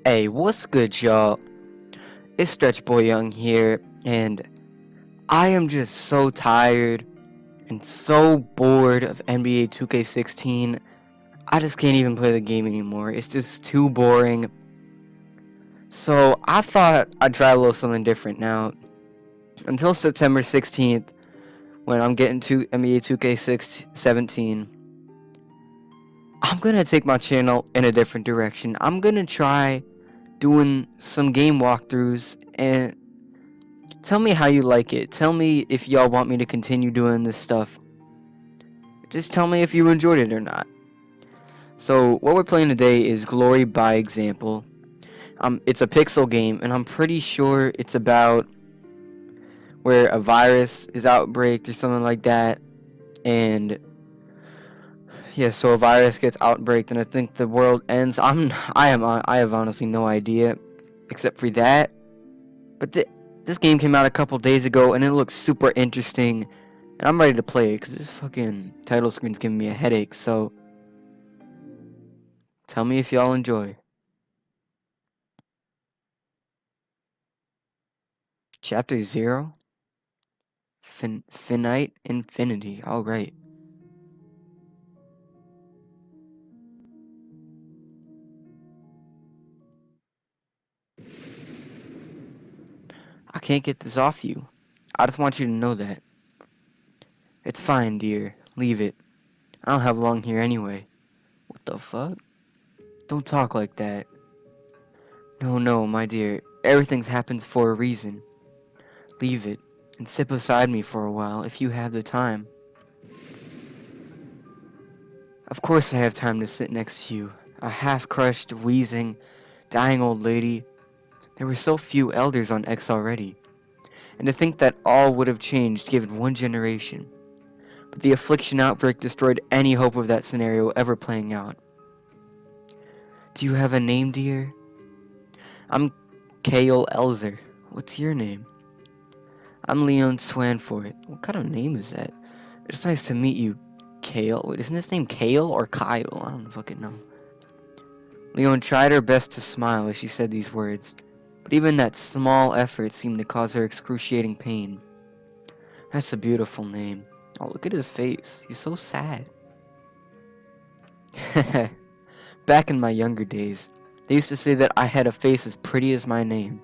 Hey, what's good, y'all? It's Stretch Boy Young here, and I am just so tired and so bored of NBA 2K16. I just can't even play the game anymore. It's just too boring. So I thought I'd try a little something different now. Until September 16th, when I'm getting to NBA 2K17, I'm gonna take my channel in a different direction. I'm gonna try doing some game walkthroughs and tell me how you like it. Tell me if y'all want me to continue doing this stuff. Just tell me if you enjoyed it or not. So what we're playing today is Glory by Example. It's a pixel game, and I'm pretty sure it's about where a virus is outbreaked or something like that. And yeah, so a virus gets outbreaked, and I think the world ends. I have honestly no idea, except for that. But this game came out a couple days ago, and it looks super interesting. And I'm ready to play it, because this fucking title screen's giving me a headache, so tell me if y'all enjoy. Chapter 0? Finite Infinity, alright. I can't get this off you. I just want you to know that. It's fine, dear. Leave it. I don't have long here anyway. What the fuck? Don't talk like that. No, my dear. Everything happens for a reason. Leave it, and sit beside me for a while if you have the time. Of course I have time to sit next to you. A half-crushed, wheezing, dying old lady. There were so few elders on X already. And to think that all would have changed given one generation. But the affliction outbreak destroyed any hope of that scenario ever playing out. Do you have a name, dear? I'm Kale Elzer. What's your name? I'm Leon Swanford. What kind of name is that? It's nice to meet you, Kale. Wait, isn't his name Kale or Kyle? I don't fucking know. Leon tried her best to smile as she said these words, but even that small effort seemed to cause her excruciating pain. That's a beautiful name. Oh, look at his face. He's so sad. Back in my younger days, they used to say that I had a face as pretty as my name.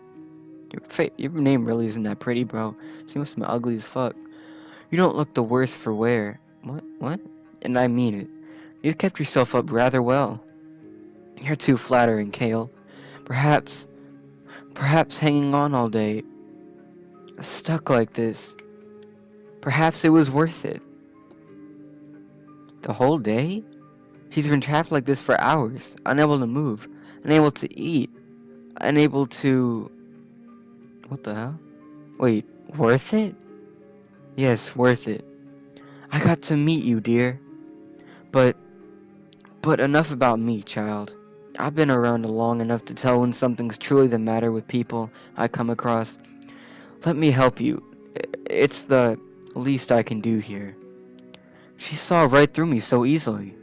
Your name really isn't that pretty, bro. You must be ugly as fuck. You don't look the worse for wear. What? And I mean it. You've kept yourself up rather well. You're too flattering, Kale. Perhaps hanging on all day, stuck like this, perhaps it was worth it. The whole day? She's been trapped like this for hours, unable to move, unable to eat, unable to... What the hell? Wait, worth it? Yes, worth it. I got to meet you, dear. But enough about me, child. I've been around long enough to tell when something's truly the matter with people I come across. Let me help you. It's the least I can do here. She saw right through me so easily.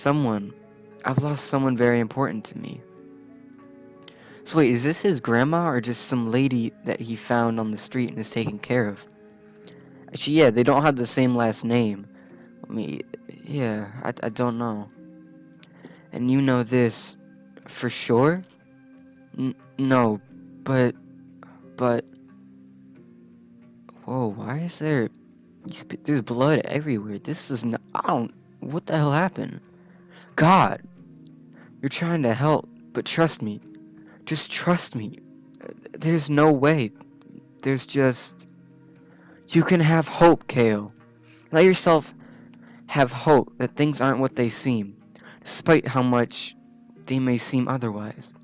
I've lost someone very important to me. So wait, is this his grandma or just some lady that he found on the street and is taking care of? Actually, yeah, they don't have the same last name. I mean, yeah, I don't know. And you know this for sure? No, but, whoa, why is there's blood everywhere. This is not, what the hell happened? God, you're trying to help, but trust me. Just trust me. There's no way. There's just... You can have hope, Kale. Let yourself have hope that things aren't what they seem, despite how much they may seem otherwise.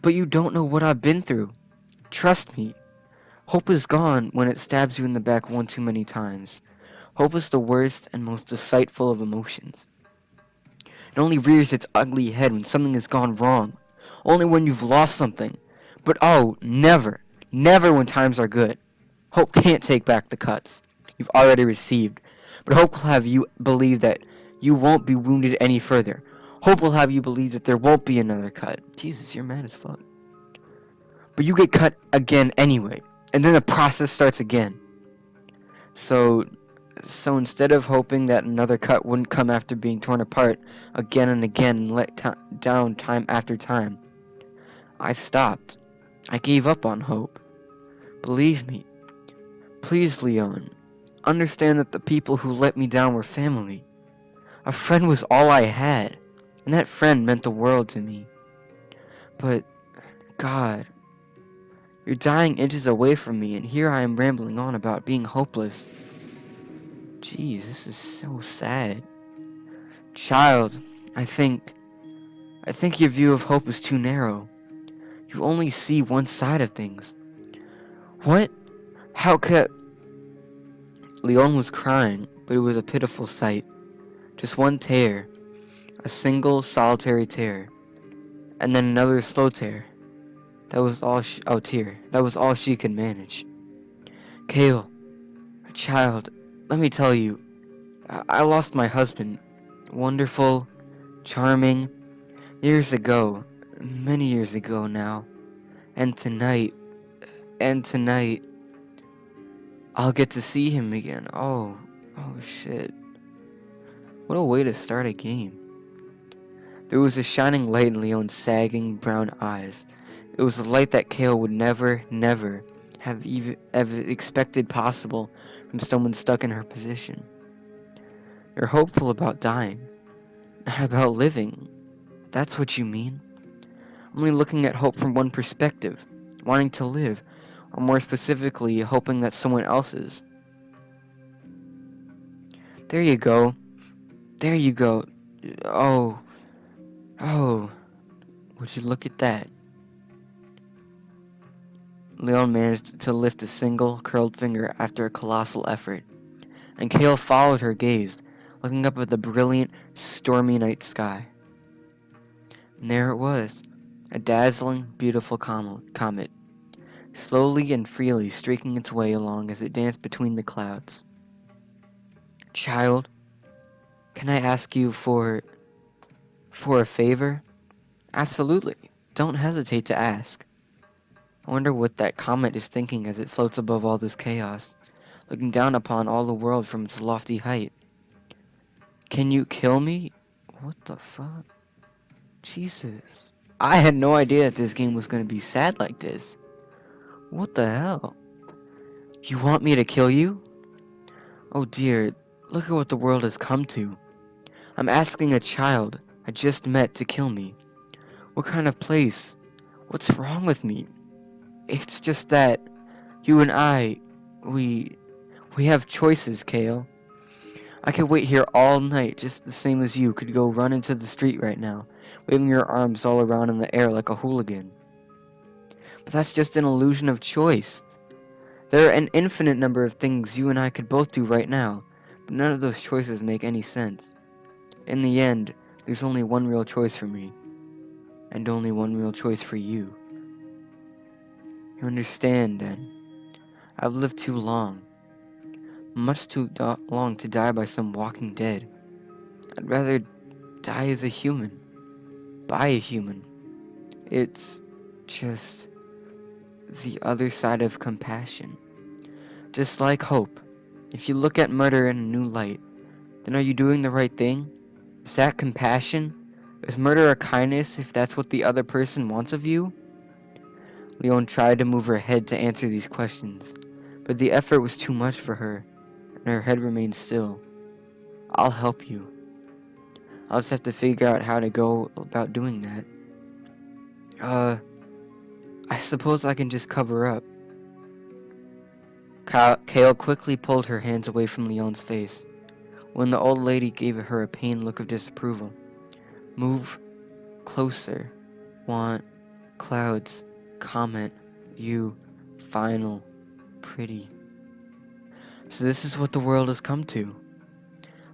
But you don't know what I've been through. Trust me. Hope is gone when it stabs you in the back one too many times. Hope is the worst and most deceitful of emotions. It only rears its ugly head when something has gone wrong. Only when you've lost something. But oh, never when times are good. Hope can't take back the cuts you've already received. But hope will have you believe that you won't be wounded any further. Hope will have you believe that there won't be another cut. Jesus, you're mad as fuck. But you get cut again anyway, and then the process starts again. So instead of hoping that another cut wouldn't come after being torn apart again and again and let down time after time, I stopped. I gave up on hope. Believe me. Please, Leon. Understand that the people who let me down were family. A friend was all I had, and that friend meant the world to me. But, God, you're dying inches away from me, and here I am rambling on about being hopeless. Jeez, this is so sad. Child, I think your view of hope is too narrow. You only see one side of things. What? How could... Leon was crying, but it was a pitiful sight. Just one tear. A single, solitary tear. And then another slow tear. That was all tear. That was all she could manage. Kale, child, let me tell you, I lost my husband. Wonderful, charming, years ago. Many years ago now. And tonight, I'll get to see him again. Oh shit. What a way to start a game. There was a shining light in Leon's sagging brown eyes. It was a light that Kale would never have ever expected possible from someone stuck in her position. You're hopeful about dying, not about living. That's what you mean. Only looking at hope from one perspective, wanting to live, or more specifically, hoping that someone else's. There you go. There you go. Oh, would you look at that? Leon managed to lift a single, curled finger after a colossal effort, and Kale followed her gaze, looking up at the brilliant, stormy night sky. And there it was, a dazzling, beautiful comet, slowly and freely streaking its way along as it danced between the clouds. Child, can I ask you for a favor? Absolutely. Don't hesitate to ask. I wonder what that comet is thinking as it floats above all this chaos, looking down upon all the world from its lofty height. Can you kill me? What the fuck? Jesus. I had no idea that this game was going to be sad like this. What the hell? You want me to kill you? Oh dear, look at what the world has come to. I'm asking a child I just met to kill me. What kind of place? What's wrong with me? It's just that you and I, we have choices, Kale. I could wait here all night just the same as you could go run into the street right now, waving your arms all around in the air like a hooligan. But that's just an illusion of choice. There are an infinite number of things you and I could both do right now, but none of those choices make any sense. In the end, there's only one real choice for me, and only one real choice for you. You understand, then? I've lived too long. Much too long to die by some walking dead. I'd rather die as a human. By a human. It's just the other side of compassion. Just like hope. If you look at murder in a new light, then are you doing the right thing? Is that compassion? Is murder a kindness if that's what the other person wants of you? Leon tried to move her head to answer these questions, but the effort was too much for her, and her head remained still. I'll help you. I'll just have to figure out how to go about doing that. I suppose I can just cover up. Kale quickly pulled her hands away from Leon's face, when the old lady gave her a pained look of disapproval. Move closer. Want clouds. Comment. You. Final. Pretty. So this is what the world has come to.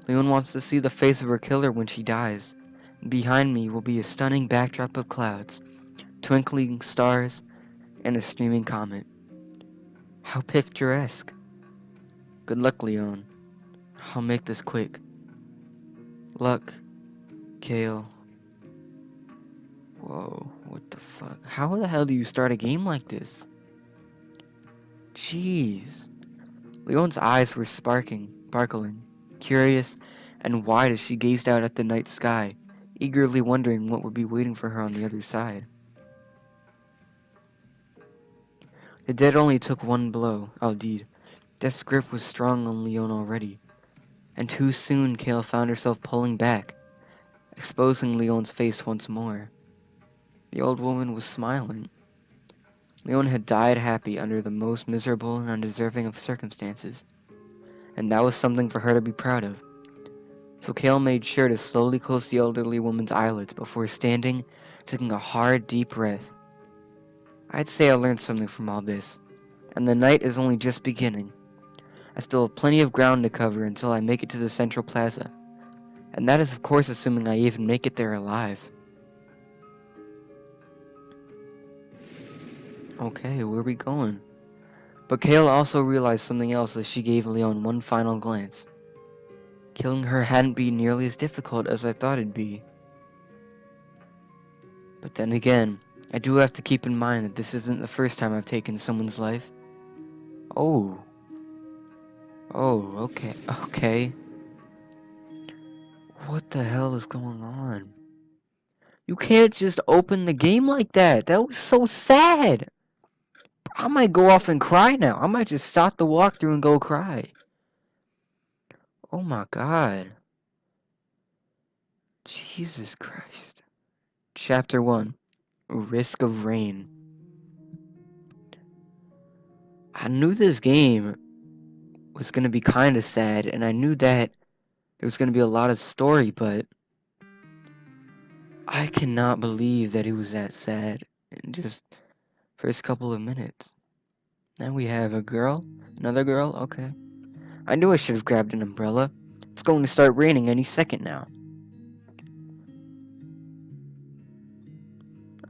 Leon wants to see the face of her killer when she dies. And behind me will be a stunning backdrop of clouds, twinkling stars, and a streaming comet. How picturesque. Good luck, Leon. I'll make this quick. Luck, Kale. Whoa, what the fuck? How the hell do you start a game like this? Jeez. Leon's eyes were sparkling, curious and wide as she gazed out at the night sky, eagerly wondering what would be waiting for her on the other side. The dead only took one blow. Oh, deed. Death's grip was strong on Leon already, and too soon Kale found herself pulling back, exposing Leon's face once more. The old woman was smiling. Leon had died happy under the most miserable and undeserving of circumstances, and that was something for her to be proud of. So Kale made sure to slowly close the elderly woman's eyelids before standing, taking a hard, deep breath. I'd say I learned something from all this, and the night is only just beginning. I still have plenty of ground to cover until I make it to the central plaza, and that is of course assuming I even make it there alive. Okay, where are we going? But Kale also realized something else as she gave Leon one final glance. Killing her hadn't been nearly as difficult as I thought it'd be. But then again, I do have to keep in mind that this isn't the first time I've taken someone's life. Oh. Oh, okay. What the hell is going on? You can't just open the game like that. That was so sad. I might go off and cry now. I might just stop the walkthrough and go cry. Oh my god. Jesus Christ. Chapter 1. Risk of Rain. I knew this game was going to be kind of sad, and I knew that there was going to be a lot of story, but I cannot believe that it was that sad in just first couple of minutes. Now we have a girl, another girl, okay. I knew I should have grabbed an umbrella. It's going to start raining any second now.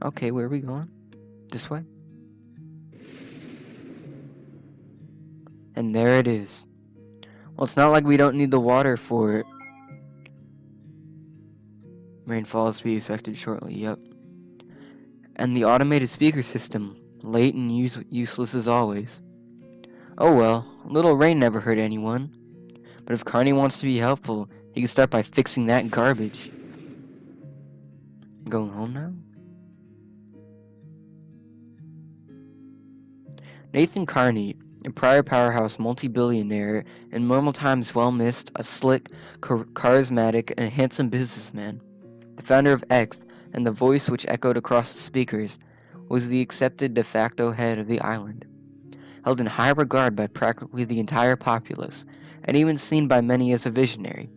Okay, where are we going? This way? And there it is. Well, it's not like we don't need the water for it. Rainfall is to be expected shortly, yep. And the automated speaker system, late and useless as always. Oh well, a little rain never hurt anyone. But if Carney wants to be helpful, he can start by fixing that garbage. Going home now? Nathan Carney, a prior powerhouse multi-billionaire, in normal times well-missed, a slick, charismatic, and handsome businessman. The founder of X, and the voice which echoed across the speakers, was the accepted de facto head of the island. Held in high regard by practically the entire populace, and even seen by many as a visionary.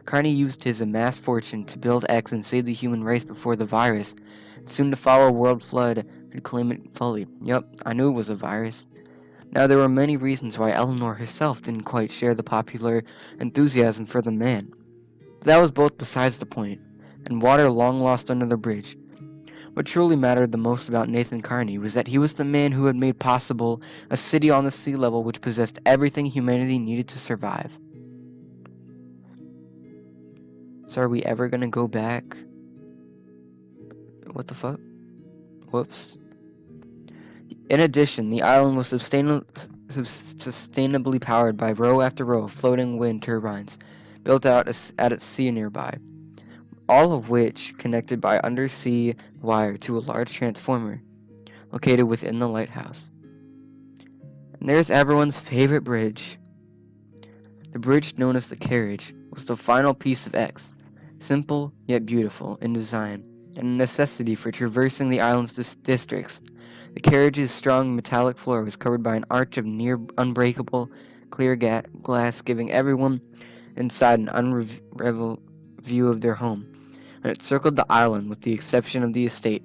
Carney used his amassed fortune to build X and save the human race before the virus, soon to follow world flood, could claim it fully. Yup, I knew it was a virus. Now there were many reasons why Eleanor herself didn't quite share the popular enthusiasm for the man. But that was both besides the point, and water long lost under the bridge. What truly mattered the most about Nathan Carney was that he was the man who had made possible a city on the sea level which possessed everything humanity needed to survive. So are we ever gonna go back? What the fuck? Whoops. In addition, the island was sustainably powered by row after row of floating wind turbines, built out at its sea nearby, all of which connected by undersea wire to a large transformer located within the lighthouse. And there's everyone's favorite bridge. The bridge known as the carriage was the final piece of X, simple yet beautiful in design, and a necessity for traversing the island's districts. The carriage's strong metallic floor was covered by an arch of near unbreakable, clear glass, giving everyone inside an unrivaled view of their home, and it circled the island with the exception of the estate,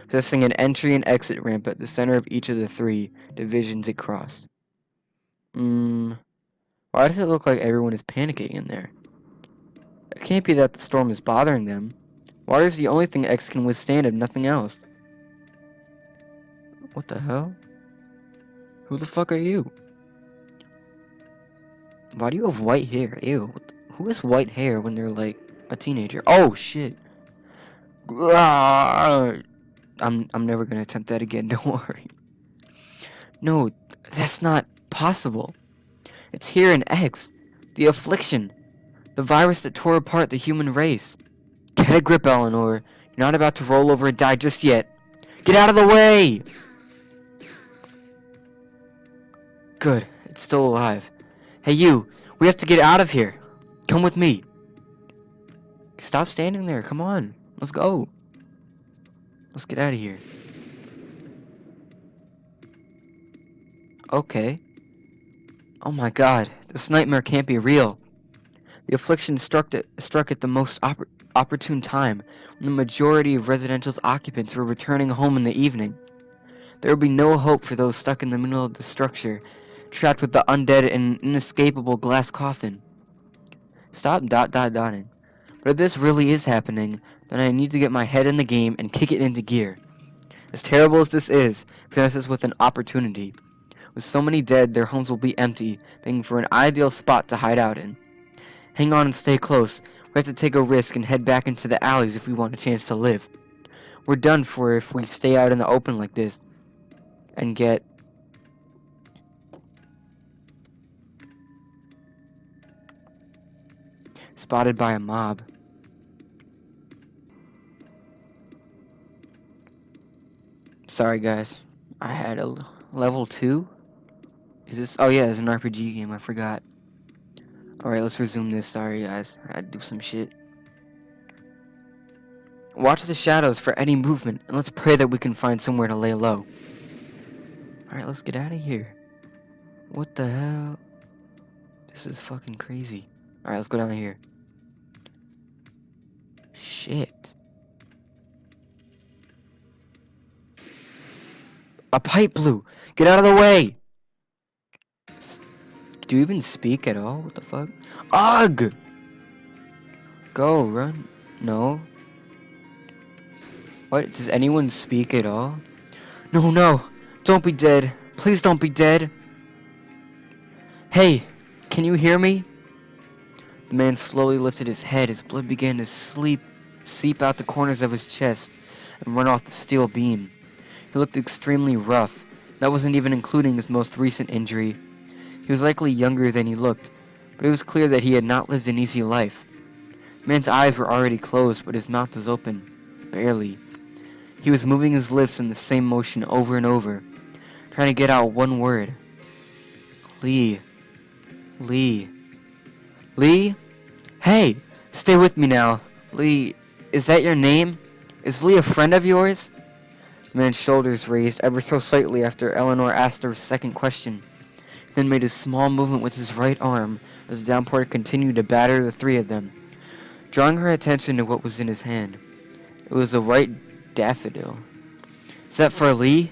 possessing an entry and exit ramp at the center of each of the three divisions it crossed. Why does it look like everyone is panicking in there? It can't be that the storm is bothering them. Water is the only thing X can withstand if nothing else. What the hell? Who the fuck are you? Why do you have white hair? Ew. Who has white hair when they're like a teenager? Oh shit. I'm never gonna attempt that again, don't worry. No, that's not possible. It's here in X. The affliction. The virus that tore apart the human race. Get a grip, Eleanor. You're not about to roll over and die just yet. Get out of the way! Good. It's still alive. Hey, you. We have to get out of here. Come with me. Stop standing there. Come on. Let's go. Let's get out of here. Okay. Oh my god. This nightmare can't be real. The affliction struck at the most opportune time, when the majority of residential's occupants were returning home in the evening. There would be no hope for those stuck in the middle of the structure, trapped with the undead in an inescapable glass coffin. Stop dotting. But if this really is happening, then I need to get my head in the game and kick it into gear. As terrible as this is, presents us with an opportunity. With so many dead, their homes will be empty, making for an ideal spot to hide out in. Hang on and stay close. We have to take a risk and head back into the alleys if we want a chance to live. We're done for if we stay out in the open like this and get spotted by a mob. Sorry guys, I had a level 2? Is this? Oh yeah, it's an RPG game, I forgot. Alright, let's resume this. Sorry guys, I had to do some shit. Watch the shadows for any movement, and let's pray that we can find somewhere to lay low. Alright, let's get out of here. What the hell? This is fucking crazy. Alright, let's go down here. Shit. A pipe blew! Get out of the way! Do you even speak at all? What the fuck? Ugh! Go, run. No. What? Does anyone speak at all? No. Don't be dead. Please don't be dead. Hey, can you hear me? The man slowly lifted his head. His blood began to seep out the corners of his chest and run off the steel beam. He looked extremely rough. That wasn't even including his most recent injury. He was likely younger than he looked, but it was clear that he had not lived an easy life. The man's eyes were already closed, but his mouth was open. Barely. He was moving his lips in the same motion over and over, trying to get out one word. Lee. Hey, stay with me now. Lee, is that your name? Is Lee a friend of yours? The man's shoulders raised ever so slightly after Eleanor asked her second question, then made a small movement with his right arm as the downpour continued to batter the three of them, drawing her attention to what was in his hand. It was a white daffodil. Is that for Lee?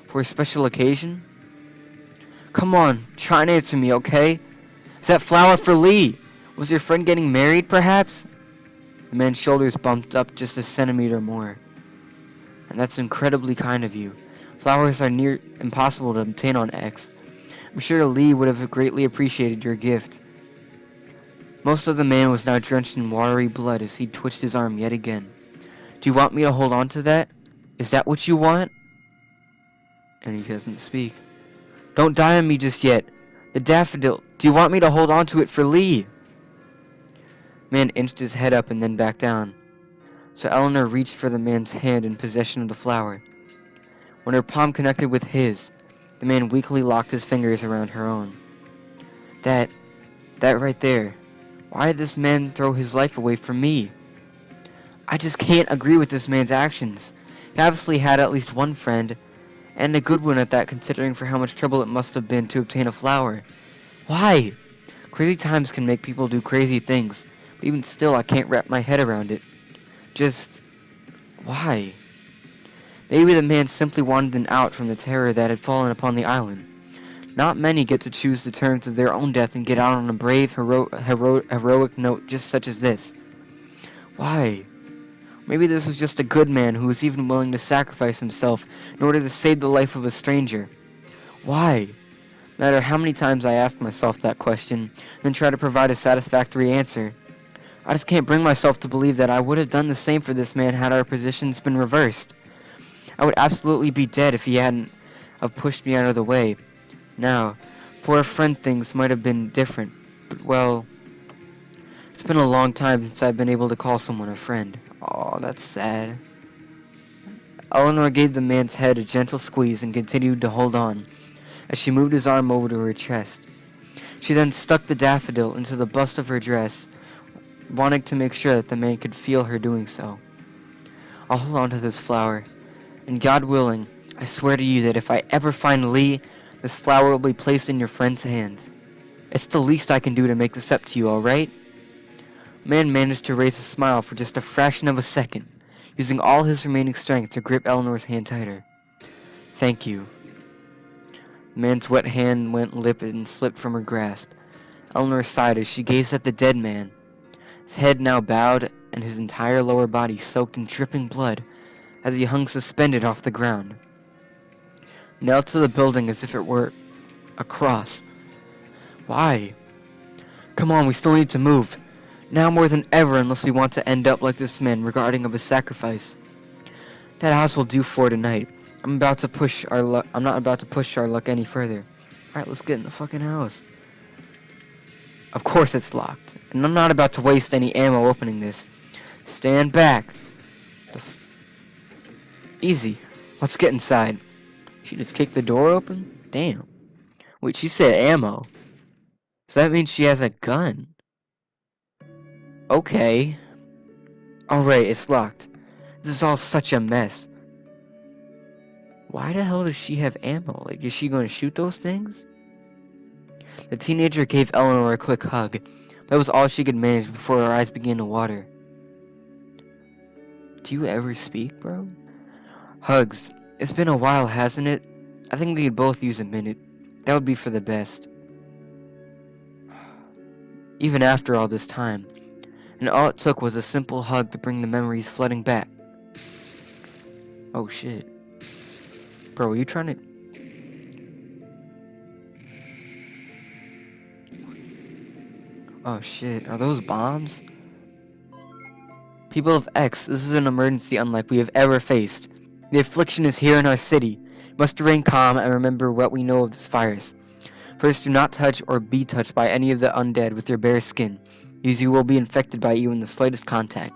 For a special occasion? Come on, try and answer me, okay? Is that flower for Lee? Was your friend getting married, perhaps? The man's shoulders bumped up just a centimeter more. And that's incredibly kind of you. Flowers are near impossible to obtain on X. I'm sure Lee would have greatly appreciated your gift. Most of the man was now drenched in watery blood as he twitched his arm yet again. Do you want me to hold on to that? Is that what you want? And he doesn't speak. Don't die on me just yet. The daffodil. Do you want me to hold on to it for Lee? Man inched his head up and then back down. So Eleanor reached for the man's hand in possession of the flower. When her palm connected with his, the man weakly locked his fingers around her own. That right there. Why did this man throw his life away for me? I just can't agree with this man's actions. He obviously had at least one friend, and a good one at that, considering for how much trouble it must have been to obtain a flower. Why? Crazy times can make people do crazy things, but even still I can't wrap my head around it. Just, why? Maybe the man simply wanted an out from the terror that had fallen upon the island. Not many get to choose the terms of their own death and get out on a brave, heroic note just such as this. Why? Maybe this was just a good man who was even willing to sacrifice himself in order to save the life of a stranger. Why? No matter how many times I ask myself that question, then try to provide a satisfactory answer, I just can't bring myself to believe that I would have done the same for this man had our positions been reversed. I would absolutely be dead if he hadn't have pushed me out of the way. Now, for a friend, things might have been different, but well, it's been a long time since I've been able to call someone a friend. Oh, that's sad. Eleanor gave the man's head a gentle squeeze and continued to hold on, as she moved his arm over to her chest. She then stuck the daffodil into the bust of her dress, wanting to make sure that the man could feel her doing so. I'll hold on to this flower, and God willing, I swear to you that if I ever find Lee, this flower will be placed in your friend's hands. It's the least I can do to make this up to you, alright? Man managed to raise a smile for just a fraction of a second, using all his remaining strength to grip Eleanor's hand tighter. Thank you. The man's wet hand went limp and slipped from her grasp. Eleanor sighed as she gazed at the dead man, his head now bowed and his entire lower body soaked in dripping blood as he hung suspended off the ground. Nailed to the building as if it were a cross. Why? Come on, we still need to move. Now more than ever, unless we want to end up like this man regarding of his sacrifice. That house will do for tonight. I'm not about to push our luck any further. Alright, let's get in the fucking house. Of course it's locked, and I'm not about to waste any ammo opening this. Stand back. Easy. Let's get inside. She just kicked the door open? Damn. Wait, she said ammo. So that means she has a gun. Okay. Alright, it's locked. This is all such a mess. Why the hell does she have ammo? Like, is she going to shoot those things? The teenager gave Eleanor a quick hug. That was all she could manage before her eyes began to water. Do you ever speak, bro? Hugs. It's been a while, hasn't it? I think we could both use a minute. That would be for the best. Even after all this time. And all it took was a simple hug to bring the memories flooding back. Oh shit. Bro, are you trying to... Oh shit, are those bombs? People of X, this is an emergency unlike we have ever faced. The affliction is here in our city. We must remain calm and remember what we know of this virus. First, do not touch or be touched by any of the undead with your bare skin, as you will be infected by even the slightest contact.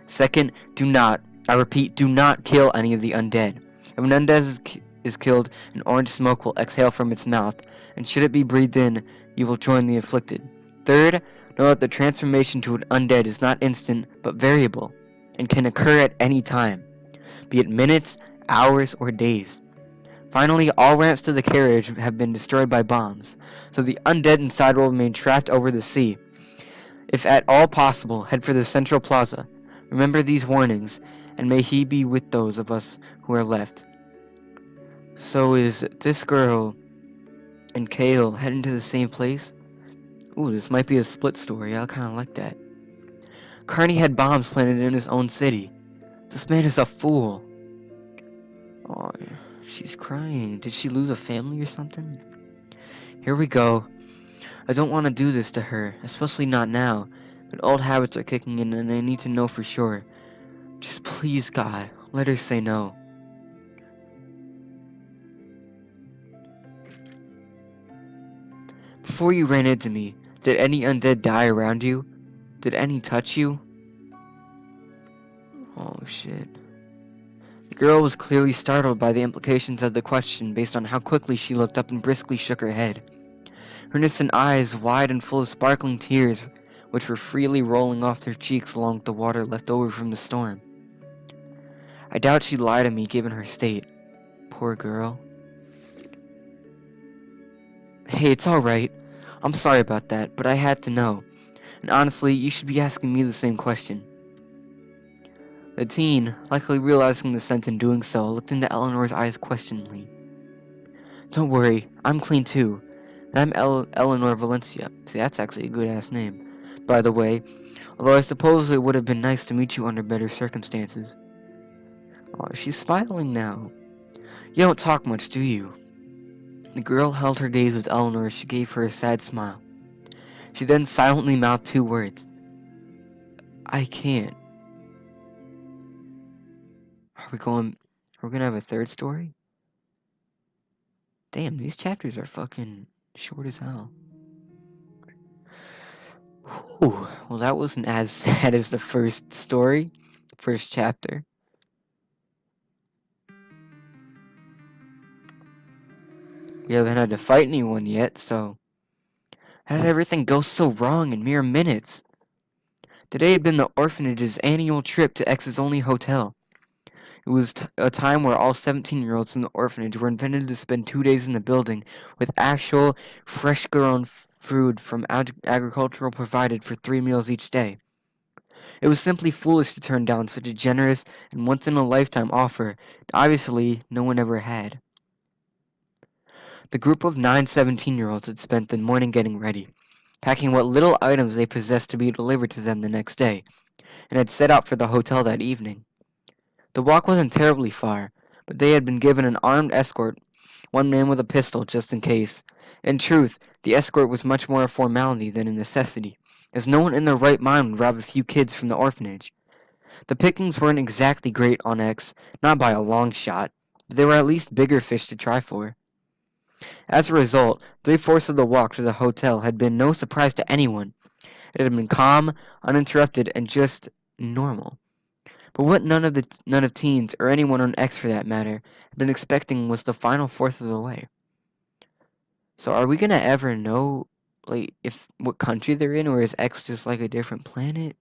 Second, do not, I repeat, do not kill any of the undead. If an undead is killed, an orange smoke will exhale from its mouth, and should it be breathed in, you will join the afflicted. Third, know that the transformation to an undead is not instant, but variable, and can occur at any time, be it minutes, hours, or days. Finally, all ramps to the carriage have been destroyed by bombs, so the undead inside will remain trapped over the sea. If at all possible, head for the central plaza. Remember these warnings, and may he be with those of us who are left. So is this girl and Kale heading to the same place? Ooh, this might be a split story. I kind of like that. Carney had bombs planted in his own city. This man is a fool. Oh, she's crying. Did she lose a family or something? Here we go. I don't want to do this to her, especially not now, but old habits are kicking in and I need to know for sure. Just please, God, let her say no. Before you ran into me, did any undead die around you? Did any touch you? Oh shit. The girl was clearly startled by the implications of the question based on how quickly she looked up and briskly shook her head. Her innocent eyes wide and full of sparkling tears, which were freely rolling off her cheeks along with the water left over from the storm. I doubt she'd lie to me given her state. Poor girl. Hey, it's alright. I'm sorry about that, but I had to know. And honestly, you should be asking me the same question. The teen, likely realizing the sense in doing so, looked into Eleanor's eyes questioningly. Don't worry, I'm clean too. And I'm Eleanor Valencia. See, that's actually a good-ass name. By the way, although I suppose it would have been nice to meet you under better circumstances. Oh, she's smiling now. You don't talk much, do you? The girl held her gaze with Eleanor as she gave her a sad smile. She then silently mouthed two words. I can't. Are we gonna have a third story? Damn, these chapters are fucking short as hell. Whew. Well, that wasn't as sad as the first story, first chapter. We haven't had to fight anyone yet, so how did everything go so wrong in mere minutes? Today had been the orphanage's annual trip to X's only hotel. It was a time where all 17-year-olds in the orphanage were invited to spend 2 days in the building with actual, fresh-grown food from agricultural provided for 3 meals each day. It was simply foolish to turn down such a generous and once-in-a-lifetime offer that obviously no one ever had. The group of 9 17-year-olds had spent the morning getting ready, packing what little items they possessed to be delivered to them the next day, and had set out for the hotel that evening. The walk wasn't terribly far, but they had been given an armed escort, one man with a pistol just in case. In truth, the escort was much more a formality than a necessity, as no one in their right mind would rob a few kids from the orphanage. The pickings weren't exactly great on X, not by a long shot, but they were at least bigger fish to try for. As a result, 3/4 of the walk to the hotel had been no surprise to anyone. It had been calm, uninterrupted, and just normal. But what none of teens, or anyone on X for that matter, had been expecting was the final fourth of the way. So are we gonna ever know, like, if what country they're in, or is X just like a different planet?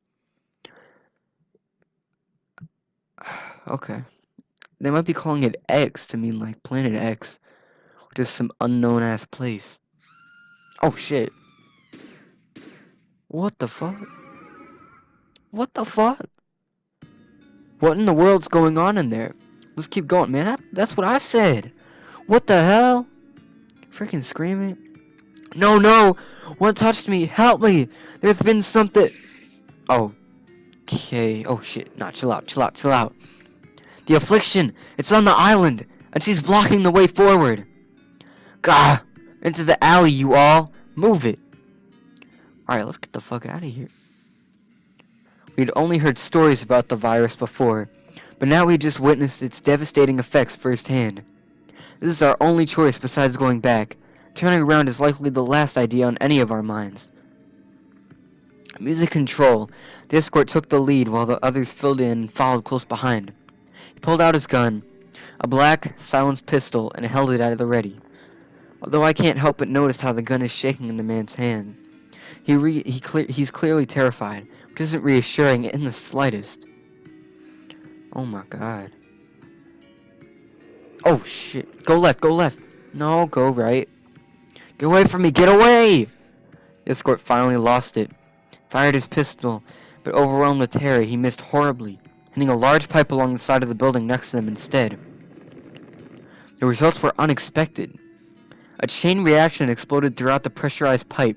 Okay. They might be calling it X to mean like Planet X, which is some unknown ass place. Oh shit. What the fuck? What the fuck? What in the world's going on in there? Let's keep going, man. That's what I said. What the hell? Freaking screaming. No, no! One touched me! Help me! There's been something. Oh, okay. Oh shit. Nah, chill out, chill out, chill out. The affliction! It's on the island! And she's blocking the way forward! Gah! Into the alley, you all! Move it! Alright, let's get the fuck out of here. We'd only heard stories about the virus before, but now we just witnessed its devastating effects firsthand. This is our only choice besides going back. Turning around is likely the last idea on any of our minds. Music control. The escort took the lead while the others filled in and followed close behind. He pulled out his gun, a black, silenced pistol, and held it at the ready. Although I can't help but notice how the gun is shaking in the man's hand. He's clearly terrified, which isn't reassuring in the slightest. Oh my god. Oh shit. Go left, go left. No, go right. Get away from me, get away! The escort finally lost it. Fired his pistol, but overwhelmed with terror, he missed horribly, hitting a large pipe along the side of the building next to them instead. The results were unexpected. A chain reaction exploded throughout the pressurized pipe,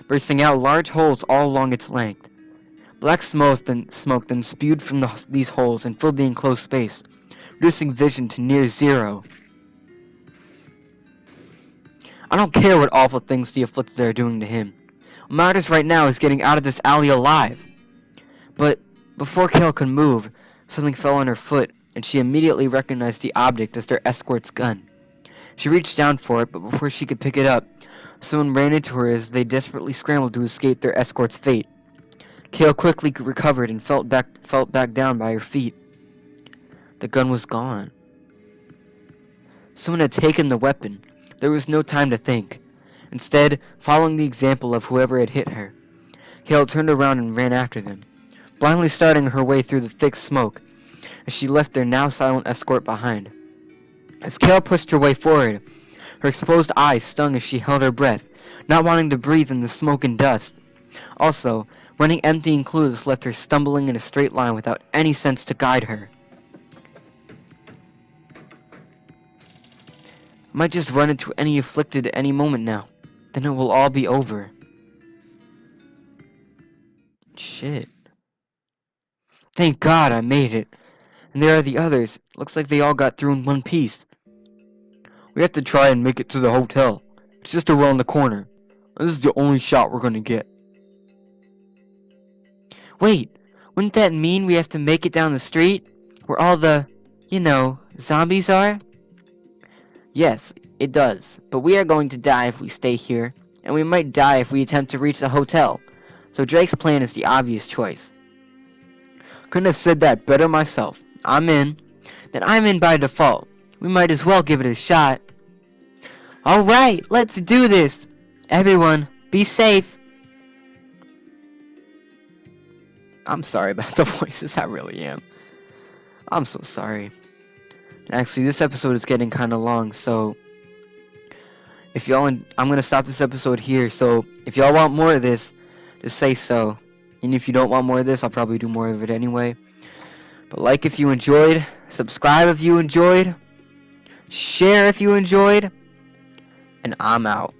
bursting out large holes all along its length. Black smoke then spewed from these holes and filled the enclosed space, reducing vision to near zero. I don't care what awful things the afflicted are doing to him. What matters right now is getting out of this alley alive. But before Kale could move, something fell on her foot, and she immediately recognized the object as their escort's gun. She reached down for it, but before she could pick it up, someone ran into her as they desperately scrambled to escape their escort's fate. Kale quickly recovered and fell back down by her feet. The gun was gone. Someone had taken the weapon. There was no time to think. Instead, following the example of whoever had hit her, Kale turned around and ran after them, blindly starting her way through the thick smoke as she left their now silent escort behind. As Kale pushed her way forward, her exposed eyes stung as she held her breath, not wanting to breathe in the smoke and dust. Also, running empty and clueless left her stumbling in a straight line without any sense to guide her. I might just run into any afflicted at any moment now. Then it will all be over. Shit. Thank God I made it. And there are the others. Looks like they all got through in one piece. We have to try and make it to the hotel. It's just around the corner. This is the only shot we're gonna get. Wait! Wouldn't that mean we have to make it down the street where all the, zombies are? Yes, it does. But we are going to die if we stay here, and we might die if we attempt to reach the hotel. So Drake's plan is the obvious choice. Couldn't have said that better myself. I'm in. Then I'm in by default. We might as well give it a shot. Alright, let's do this! Everyone, be safe! I'm sorry about the voices, I really am. I'm so sorry. Actually, this episode is getting kind of long, so if y'all, I'm gonna stop this episode here. So if y'all want more of this, just say so. And if you don't want more of this, I'll probably do more of it anyway. But like if you enjoyed, subscribe if you enjoyed, share if you enjoyed, and I'm out.